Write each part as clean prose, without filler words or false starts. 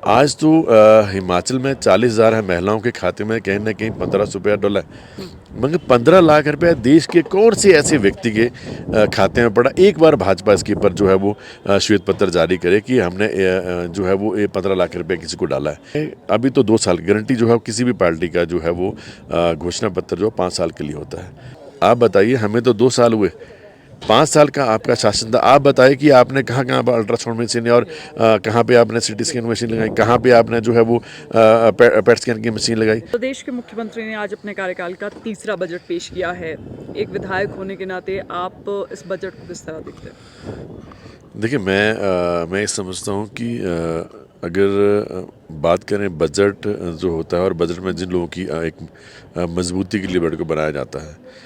आज तो हिमाचल में 40,000 है महिलाओं के खाते में, कहीं ना कहीं 1500 रुपया डला है। मगर 15 लाख रुपया देश के कौन से ऐसे व्यक्ति के खाते में पड़ा। एक बार भाजपा इसके ऊपर जो है वो श्वेत पत्र जारी करे कि हमने जो है वो 15 लाख रुपया किसी को डाला है। अभी तो 2 साल की गारंटी जो है किसी भी पार्टी का जो है वो घोषणा पत्र जो 5 साल के लिए होता है। आप बताइए, हमें तो 2 साल हुए, 5 साल का आपका शासन था। आप बताइए कि आपने कहाँ कहाँ पर अल्ट्रासाउंड मशीन और कहाँ पे आपने सिटी स्कैन मशीन लगाई, कहाँ पे आपने जो है वो पेट स्कैन की मशीन लगाई। प्रदेश के मुख्यमंत्री ने आज अपने कार्यकाल का तीसरा बजट पेश किया है। एक विधायक होने के नाते आप इस बजट को किस तरह देखते हैं? देखिए, मैं ये समझता हूँ कि अगर बात करें बजट जो होता है और बजट में जिन लोगों की एक मजबूती के लिए बजट को बनाया जाता है।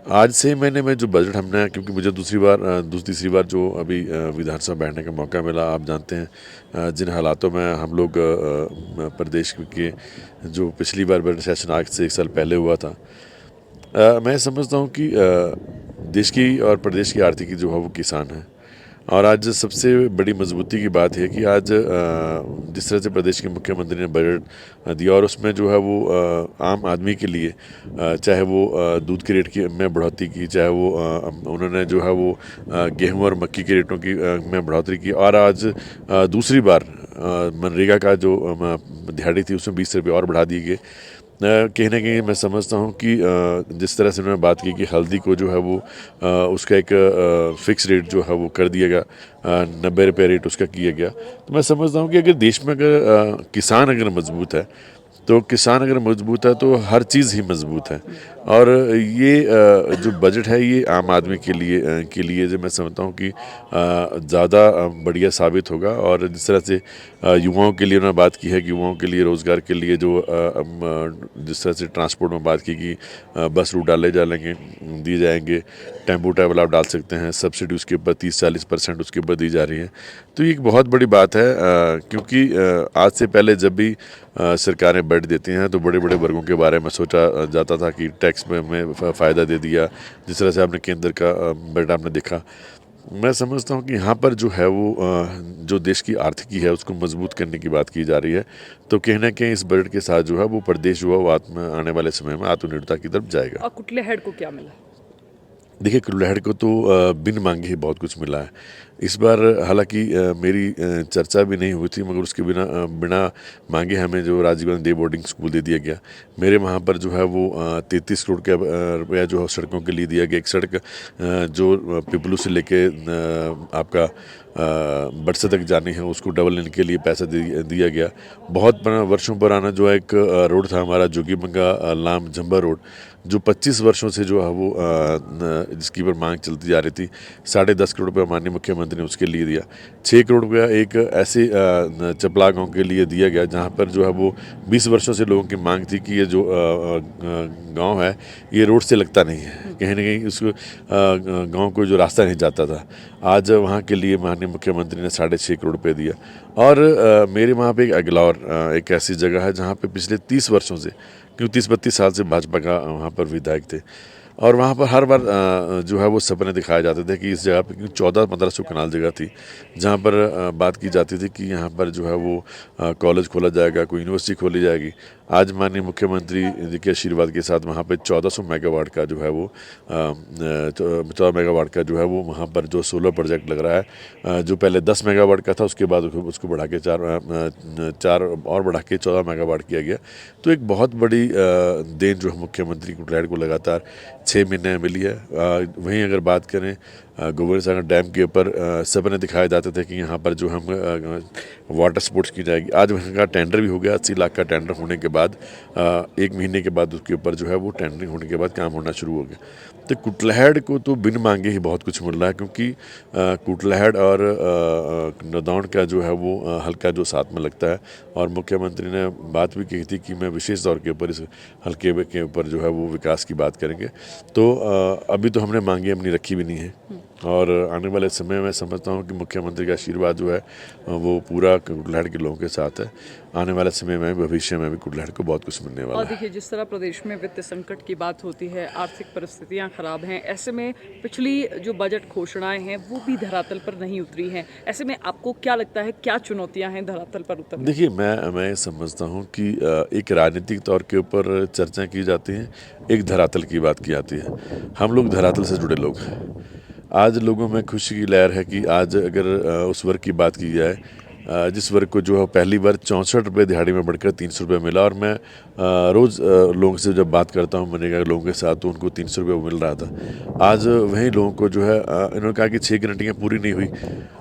आज से महीने में जो बजट हमने, क्योंकि मुझे तीसरी बार जो अभी विधानसभा बैठने का मौका मिला, आप जानते हैं जिन हालातों में हम लोग प्रदेश के जो पिछली बार बजट सेशन आज से 1 साल पहले हुआ था। मैं समझता हूँ कि देश की और प्रदेश की आर्थिकी जो है वो किसान है। और आज सबसे बड़ी मजबूती की बात है कि आज जिस तरह से प्रदेश के मुख्यमंत्री ने बजट दिया और उसमें जो है वो आम आदमी के लिए चाहे वो दूध के रेट की में बढ़ोतरी की, चाहे वो उन्होंने जो है वो गेहूं और मक्की के रेटों की में बढ़ोतरी की। और आज दूसरी बार मनरेगा का जो दिहाड़ी थी उसमें 20 रुपये और बढ़ा दिए गए। कहीं ना कहीं मैं समझता हूँ कि जिस तरह से उन्होंने बात की कि हल्दी को जो है वो उसका एक फिक्स रेट जो है वो कर दिया गया, 90 रुपये रेट उसका किया गया। तो मैं समझता हूँ कि अगर देश में अगर किसान अगर मजबूत है, तो किसान अगर मजबूत है तो हर चीज़ ही मजबूत है। और ये जो बजट है ये आम आदमी के लिए जो मैं समझता हूँ कि ज़्यादा बढ़िया साबित होगा। और जिस तरह से युवाओं के लिए उन्होंने बात की है कि युवाओं के लिए रोज़गार के लिए जो जिस तरह से ट्रांसपोर्ट में बात की कि बस रूट डाले जाएंगे, दिए जाएंगे, टेम्पो ट्रैवल आप डाल सकते हैं, सब्सिडी उसके ऊपर 30-40% उसके ऊपर दी जा रही है। तो ये एक बहुत बड़ी बात है, क्योंकि आज से पहले जब भी सरकारें बजट देती हैं तो बड़े बड़े वर्गों के बारे में सोचा जाता था कि टैक्स में हमें फ़ायदा दे दिया। जिस तरह से आपने केंद्र का बजट आपने देखा। मैं समझता हूँ कि यहाँ पर जो है वो जो देश की आर्थिकी है उसको मजबूत करने की बात की जा रही है। तो कहीं ना कहीं इस बजट के साथ जो है वो प्रदेश जो है वो आने वाले समय में आत्मनिर्भरता की तरफ जाएगा। और कुटलेहड़ को क्या मिला? देखिए, कुल्हड़ को तो बिन मांगे ही बहुत कुछ मिला है इस बार। हालांकि मेरी चर्चा भी नहीं हुई थी, मगर उसके बिना मांगे हमें जो Rajiv Gandhi day boarding school दे दिया गया। मेरे वहाँ पर जो है वो 33 करोड़ का रुपया जो है सड़कों के लिए दिया गया। एक सड़क जो पिपलू से लेके आपका बरसा तक जानी है उसको डबल लेन के लिए पैसा दिया गया। बहुत वर्षों पुराना जो है एक रोड था हमारा जोगीबंगा लाम झंबा रोड, जो 25 वर्षों से जो है वो जिसकी पर मांग चलती जा रही थी। 10.5 करोड़ रुपये माननीय मुख्यमंत्री ने उसके लिए दिया। 6 करोड़ रुपया एक ऐसे चपला गांव के लिए दिया गया जहां पर जो है वो 20 वर्षों से लोगों की मांग थी कि ये जो गांव है ये रोड से लगता नहीं है, कहीं ना कहीं उसको गांव को जो रास्ता नहीं जाता था। आज वहाँ के लिए माननीय मुख्यमंत्री ने 6.5 करोड़ रुपये दिया। और मेरे वहाँ पे एक अगलौर एक ऐसी जगह है जहाँ पे पिछले 30 वर्षों से, क्यों 30-32 साल से भाजपा का वहाँ पर विधायक थे, और वहाँ पर हर बार जो है वो सपने दिखाए जाते थे कि इस जगह पे, क्योंकि 14-1500 कनाल जगह थी जहाँ पर बात की जाती थी कि यहाँ पर जो है वो कॉलेज खोला जाएगा, कोई यूनिवर्सिटी खोली जाएगी। आज माननीय मुख्यमंत्री जी के आशीर्वाद के साथ वहाँ पे 1400 मेगावाट का जो है वो 14 मेगावाट का जो है वो वहाँ पर जो सोलर प्रोजेक्ट लग रहा है, जो पहले 10 मेगावाट का था उसके बाद उसको बढ़ा के चार और बढ़ा के 14 मेगावाट किया गया। तो एक बहुत बड़ी देन जो है मुख्यमंत्री कुटलैड को लगातार 6 महीने मिली है। वहीं अगर बात करें गोविंद सागर डैम के ऊपर सपने दिखाए जाते थे कि यहाँ पर जो हम वाटर स्पोर्ट्स की जाएगी। आज वहाँ का टेंडर भी हो गया। 80 लाख का टेंडर होने के बाद 1 महीने के बाद उसके ऊपर जो है वो टेंडरिंग होने के बाद काम होना शुरू हो गया। तो कुटलैहड़ को तो बिन मांगे ही बहुत कुछ मिल रहा है, क्योंकि कुटलैहड़ और नदौन का जो है वो हल्का जो साथ में लगता है। और मुख्यमंत्री ने बात भी कही थी कि मैं विशेष तौर के ऊपर इस हल्के के ऊपर जो है वो विकास की बात करेंगे। तो अभी तो हमने मांगे अपनी रखी भी नहीं है। और आने वाले समय में समझता हूँ कि मुख्यमंत्री का आशीर्वाद जो है वो पूरा कुटलैहड़ के लोगों के साथ है। आने वाले समय में भविष्य में भी कुटलैहड़ को बहुत कुछ मिलने वाला और है। देखिए, जिस तरह प्रदेश में वित्त संकट की बात होती है, आर्थिक परिस्थितियां खराब हैं, ऐसे में पिछली जो बजट घोषणाएं हैं वो भी धरातल पर नहीं उतरी हैं। ऐसे में आपको क्या लगता है, क्या चुनौतियां हैं धरातल पर उतरने? देखिए, मैं समझता हूँ कि एक राजनीतिक तौर के ऊपर चर्चा की जाती है, एक धरातल की बात की जाती है। हम लोग धरातल से जुड़े लोग हैं। आज लोगों में खुशी की लहर है कि आज अगर उस वर्ग की बात की जाए जिस वर्ग को जो है पहली बार 64 रुपये दिहाड़ी में बढ़कर 300 रुपये मिला, और मैं रोज़ लोगों से जब बात करता हूँ मनरेगा के लोगों के साथ, तो उनको 300 रुपये मिल रहा था। आज वहीं लोगों को जो है इन्होंने कहा कि 6 गारंटियाँ पूरी नहीं हुई।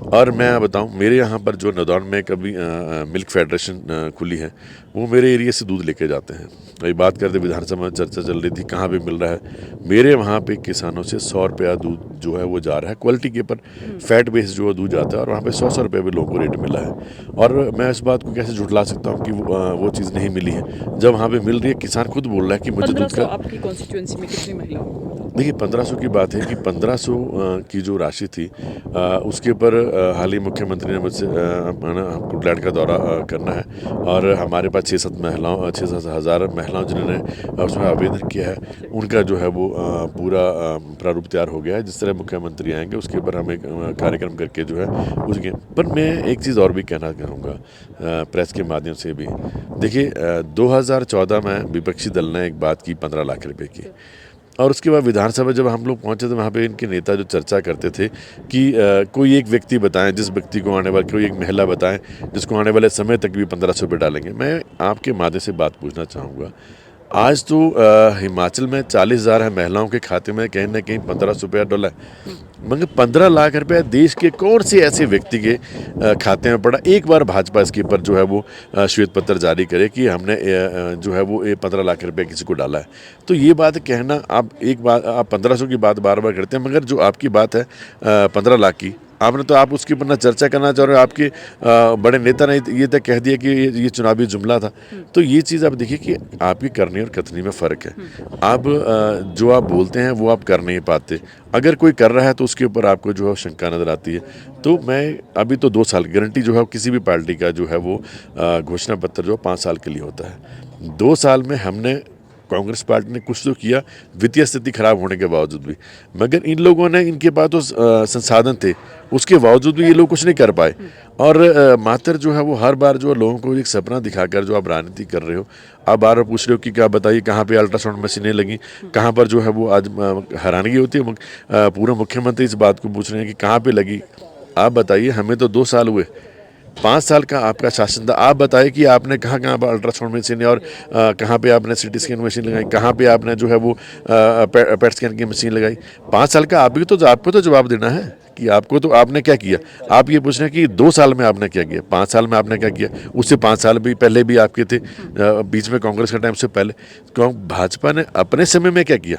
और मैं बताऊँ, मेरे यहाँ पर जो नदौन में कभी मिल्क फेडरेशन खुली है, वो मेरे एरिया से दूध लेके जाते हैं। वही बात करते विधानसभा में चर्चा चल रही थी कहाँ पे मिल रहा है। मेरे वहाँ पे किसानों से 100 रुपया दूध जो है वो जा रहा है, क्वालिटी के ऊपर फैट बेस जो है दूध जाता है, और वहाँ पे 100 रुपये भी लोगों को रेट मिला है। और मैं इस बात को कैसे झुठला सकता हूँ कि वो चीज़ नहीं मिली है, जब वहाँ पे मिल रही है। किसान खुद बोल रहा है कि मुझे दूध 1500 का, आपकी कॉन्स्टिट्यूएंसी में कितनी महिलाओं को मिला? देखिए 1500 की बात है कि 1500 की जो राशि थी उसके ऊपर हाल ही मुख्यमंत्री ने मुझसे कुटलैहड़ का दौरा करना है, और हमारे पास 6-7 हज़ार महिलाओं जिन्होंने उसमें आवेदन किया है, उनका जो है वो पूरा प्रारूप तैयार हो गया है। जिस तरह मुख्यमंत्री आएंगे उसके ऊपर हम एक कार्यक्रम करके जो है उसके पर मैं एक चीज़ और भी कहना चाहूँगा प्रेस के माध्यम से भी। देखिए 2014 में विपक्षी दल ने एक बात की 15 लाख रुपए की, और उसके बाद विधानसभा जब हम लोग पहुंचे तो वहाँ पे इनके नेता जो चर्चा करते थे कि कोई एक व्यक्ति बताएं, जिस व्यक्ति को आने वाले, कोई एक महिला बताएं जिसको आने वाले समय तक भी 1500 रुपये डालेंगे। मैं आपके माध्यम से बात पूछना चाहूँगा, आज तो हिमाचल में 40,000 है महिलाओं के खाते में, कहीं ना कहीं 1500 रुपया डला है, मगर 15 लाख रुपया देश के कौन से ऐसे व्यक्ति के खाते में पड़ा? एक बार भाजपा इसके ऊपर जो है वो श्वेत पत्र जारी करे कि हमने जो है वो 15 लाख रुपया किसी को डाला है। तो ये बात कहना, आप एक बात, आप 1500 की बात बार बार करते हैं, मगर जो आपकी बात है 15 लाख की, आपने तो आप उसके ऊपर ना चर्चा करना चाह रहे हो। आपके बड़े नेता ने ये तक कह दिया कि ये चुनावी जुमला था। तो ये चीज़ आप देखिए कि आपकी करनी और कथनी में फ़र्क है। आप जो आप बोलते हैं वो आप कर नहीं पाते, अगर कोई कर रहा है तो उसके ऊपर आपको जो है शंका नज़र आती है। तो मैं अभी तो 2 साल गारंटी जो है किसी भी पार्टी का जो है वो घोषणा पत्र जो 5 साल के लिए होता है। 2 साल में हमने, कांग्रेस पार्टी ने कुछ तो किया वित्तीय स्थिति खराब होने के बावजूद भी, मगर इन लोगों ने, इनके पास तो संसाधन थे, उसके बावजूद भी ये लोग कुछ नहीं कर पाए। और मात्र जो है वो हर बार जो है लोगों को एक सपना दिखाकर जो आप राजनीति कर रहे हो, आप बार बार पूछ रहे हो कि क्या बताइए कहाँ पे अल्ट्रासाउंड मशीनें लगी, कहाँ पर जो है वो आज हैरानगी होती है। पूरा मुख्यमंत्री इस बात को पूछ रहे हैं कि कहाँ पे लगी। आप बताइए, हमें तो 2 साल हुए, 5 साल का आपका शासन था, आप बताइए कि आपने कहाँ कहाँ पर अल्ट्रासाउंड मशीन और कहाँ पे आपने सिटी स्कैन मशीन लगाई, कहाँ पे आपने जो है वो पेट स्कैन की मशीन लगाई। 5 साल का आपको तो जवाब देना है कि आपको तो आपने क्या किया। आप ये पूछ रहे हैं कि 2 साल में आपने क्या किया, 5 साल में आपने क्या किया। उससे 5 साल भी पहले भी आपके थे, बीच में कांग्रेस का टाइम से पहले। भाजपा ने अपने समय में क्या किया?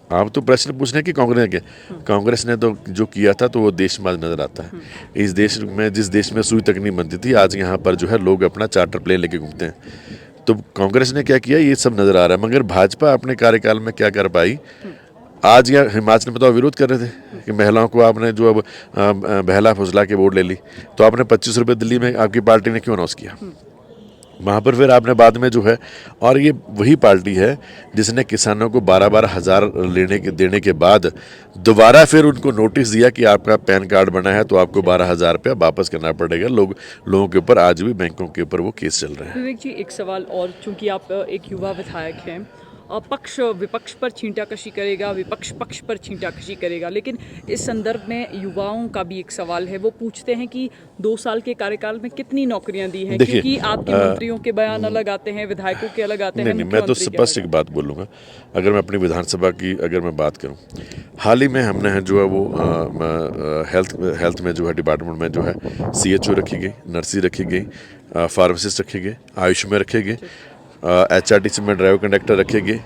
आप तो प्रश्न पूछ रहे हैं कि कांग्रेस ने क्या। कांग्रेस ने तो जो किया था तो वो देश में नजर आता है। इस देश में, जिस देश में सुई तक नहीं बनती थी, आज यहाँ पर जो है लोग अपना चार्टर प्लेन लेके घूमते हैं। तो कांग्रेस ने क्या किया ये सब नजर आ रहा है, मगर भाजपा अपने कार्यकाल में क्या कर पाई? आज या हिमाचल में तो विरोध कर रहे थे कि महिलाओं को आपने जो अब बहला फुसला के वोट ले ली, तो आपने 25 रुपये दिल्ली में आपकी पार्टी ने क्यों अनाउंस किया? वहाँ पर फिर आपने बाद में जो है, और ये वही पार्टी है जिसने किसानों को 12-12 हज़ार देने के बाद दोबारा फिर उनको नोटिस दिया कि आपका पैन कार्ड बना है तो आपको 12,000 रुपया वापस करना पड़ेगा। लोगों के ऊपर आज भी बैंकों के ऊपर वो केस चल रहे हैं। विवेक जी, एक सवाल और, चूंकि आप एक युवा विधायक हैं, पक्ष विपक्ष पर छींटाकशी करेगा, विपक्ष पक्ष पर छींटाकशी करेगा, लेकिन इस संदर्भ में युवाओं का भी एक सवाल है। वो पूछते हैं कि 2 साल के कार्यकाल में कितनी नौकरियां दी हैं, क्योंकि आपके मंत्रियों के बयान अलग आते हैं, विधायकों के अलग आते हैं। नहीं, मैं तो स्पष्ट एक बात बोलूँगा। अगर मैं अपनी विधानसभा की अगर मैं बात करूँ, हाल ही में हमने जो है वो हेल्थ में जो है डिपार्टमेंट में जो है CHO रखी गई, नर्सी रखी गई, फार्मासिस्ट रखे गए, आयुष में रखे गए, HRTC में ड्राइवर कंडक्टर रखे गए।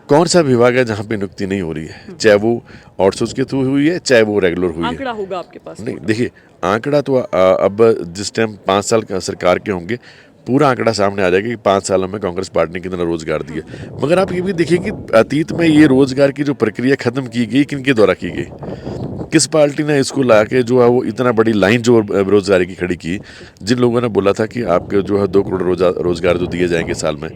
कौन सा विभाग है जहाँ पे नियुक्ति नहीं हो रही है? चाहे वो आउटसोर्स के थ्रू हुई है, चाहे वो रेगुलर हुई है। आंकड़ा होगा आपके पास? नहीं, देखिए आंकड़ा तो अब जिस टाइम 5 साल का सरकार के होंगे पूरा आंकड़ा सामने आ जाएगा कि 5 सालों में कांग्रेस पार्टी ने कितना रोजगार दिया। मगर आप ये भी देखिए कि अतीत में ये रोजगार की जो प्रक्रिया खत्म की गई, किनके द्वारा की गई, किस पार्टी ने इसको ला के जो है वो इतना बड़ी लाइन जो बेरोजगारी की खड़ी की। जिन लोगों ने बोला था कि आपके जो है 2 करोड़ रोजगार जो दिए जाएंगे साल में,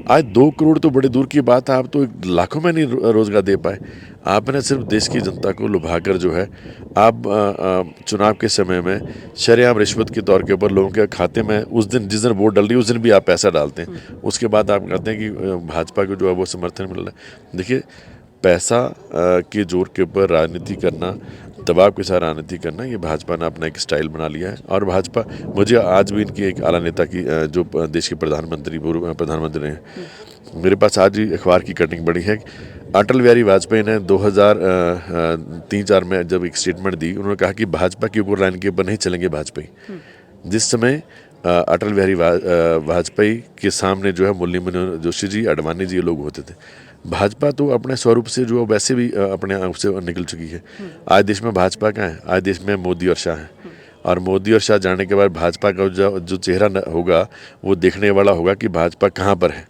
आज 2 करोड़ तो बड़े दूर की बात है, आप तो लाखों में नहीं रोजगार दे पाए। आपने सिर्फ देश की जनता को लुभाकर जो है आप चुनाव के समय में शरेआम रिश्वत के तौर के ऊपर लोगों के खाते में उस दिन जिस दिन वोट डल रही है उस दिन भी आप पैसा डालते हैं। उसके बाद आप कहते हैं कि भाजपा को जो है वो समर्थन मिल रहा है। देखिए, पैसा के जोर के ऊपर राजनीति करना, दबाव के साथ राजनीति करना, ये भाजपा ने अपना एक स्टाइल बना लिया है। और भाजपा, मुझे आज भी इनकी एक आला नेता की जो देश के प्रधानमंत्री, पूर्व प्रधानमंत्री हैं, मेरे पास आज ही अखबार की कटिंग बड़ी है। अटल बिहारी वाजपेयी ने 2003-4 में जब एक स्टेटमेंट दी, उन्होंने कहा कि भाजपा की ऊपर लाइन के ऊपर नहीं चलेंगे भाजपाई। जिस समय अटल बिहारी वाजपेयी के सामने जो है मुरली मनोहर जोशी जी, अडवाणी जी, ये लोग होते थे। भाजपा तो अपने स्वरूप से जो वैसे भी अपने आप से निकल चुकी है। आज देश में भाजपा का है, आज देश में मोदी और शाह है। और मोदी और शाह जाने के बाद भाजपा का जो चेहरा होगा वो देखने वाला होगा कि भाजपा कहाँ पर है।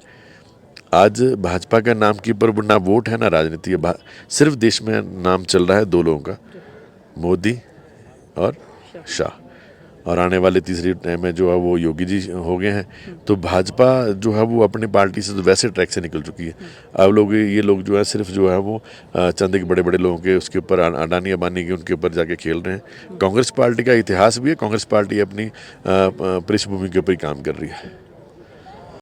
आज भाजपा का नाम की पर ना वोट है ना राजनीति है। सिर्फ देश में नाम चल रहा है 2 लोगों का, मोदी और शाह। और आने वाले तीसरी टाइम में जो है वो योगी जी हो गए हैं। तो भाजपा जो है वो अपनी पार्टी से तो वैसे ट्रैक से निकल चुकी है। अब ये लोग जो है सिर्फ जो है वो चंद एक बड़े बड़े लोगों के उसके ऊपर, अडानी अंबानी के उनके ऊपर जाके खेल रहे हैं। कांग्रेस पार्टी का इतिहास भी है, कांग्रेस पार्टी अपनी पृष्ठभूमि के ऊपर ही काम कर रही है।